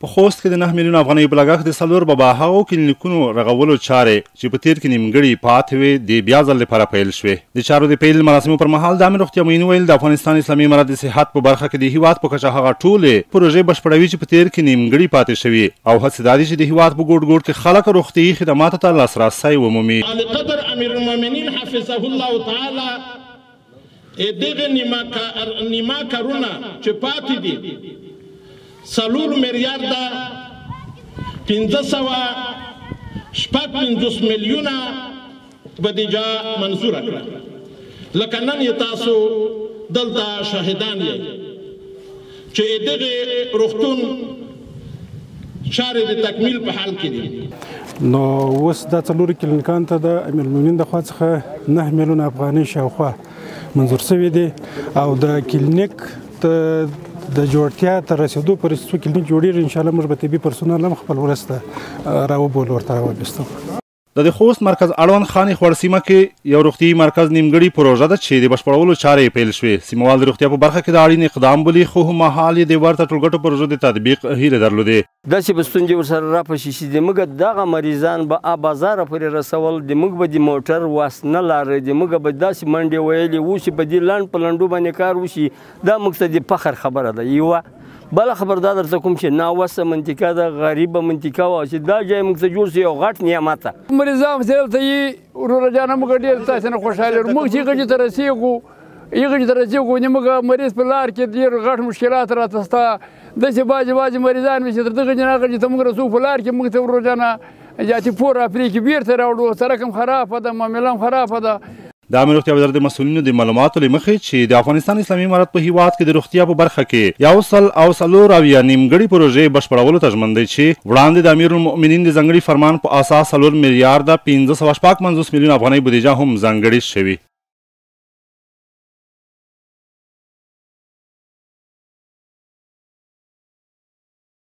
په خوست کې د 9 میلیون افغانۍ په لګښت د څلور بابا هغو کلینیکونو رغولو چارې چې په تیر کې نیمګړې پاتې وې د بیا ځل لپاره پیل شوې. د چارو د پیل مراسمو پر مهال د عامه روغتیا معین ویل د افغانستان اسلامي امارت د صحت په برخه کې د هیواد په کچه هغه ټولې پروژې بشپړوي چې په تیر کې نیمګړې پاتې شوي او هڅې دا دي چې د هیواد په ګوټ ګوټ کې خلک روغتیایي خدماتو ته لاسرسی ومومي. قدر امیر المؤمنین حفظه الله تعالی دغه نیمه کارونه چې پاتې دي 4 میلیارده 550 میلیونه بودیجه منظوره کړه. لکه نن یې تاسو دلته شاهدان یې چې دغه روغتون چارې د تکمیل په حال کې دي. نو اوس دا 4 کلینیکان ته د امیر المؤمنین د خوا څخه 9 میلیون افغانۍ شاوخوا منظور شوي دي او د کلینیک د جوړتیا تر رسیدو پورې څو کلینیک جوړېږي انشاءالله موږ به طبي پرسونل هم خپل ولس ته راوبولو ورته راوبیستو. د خوست مرکز اړوند خانې خوړ سیمه کې یو روغتیایي مرکز نیمګړې پروژه ده چې د بشپړولو چارې پیل شوې. سیموال د روغتیا په برخه کې د اړین اقدام بولي خو هممهال یې د ورته ټولګټو پروژو د تطبیق هیله درلودې. داسې به ستونزې ورسره راپشي چې زموږ دغه مریضان به بازاره پورې رسول، زموږ به د موټر واس نه لاره، زموږ به داسې منډې ویلې وشي په دې لنډ په لنډو باندې کار وشي. دا موږ ته د فخر خبره ده. یوه بله خبر دا درته کوم چې ناوسه منطقه ده، غریبه منطقه وه چې دا ځای موږ ته جوړ شي یو غټ نعمت ده. مریضان چې دلته یي وروره جانه موږ ډېر تاسې نه خوشحاله یو. موږ چې هغه ته رسېږو زموږ مریض په لار کې ډېر غټ مشکلات راته شته. داسې بعضې مریضان وي چې تر دغه جنه هغه ته موږ رسو په لار کې موږ ته وروره جانه جاتي پور راپرې کې بیرته راوړو. سړک هم خرابه ده، معامله هم خرابه ده. د عامه روغتیا وزارت د مسؤلینو د معلوماتو له مخې چې د افغانستان اسلامي امارت په هیواد کې د روغتیا په برخه کې 104 نیمګړې پروژې بشپړولو ته ژمن دی چې وړاندې د امیر المؤمنین د ځانګړي فرمان په اساس 4 میلیارده 550 میلیون افغانۍ بودیجه هم ځانګړې شوې.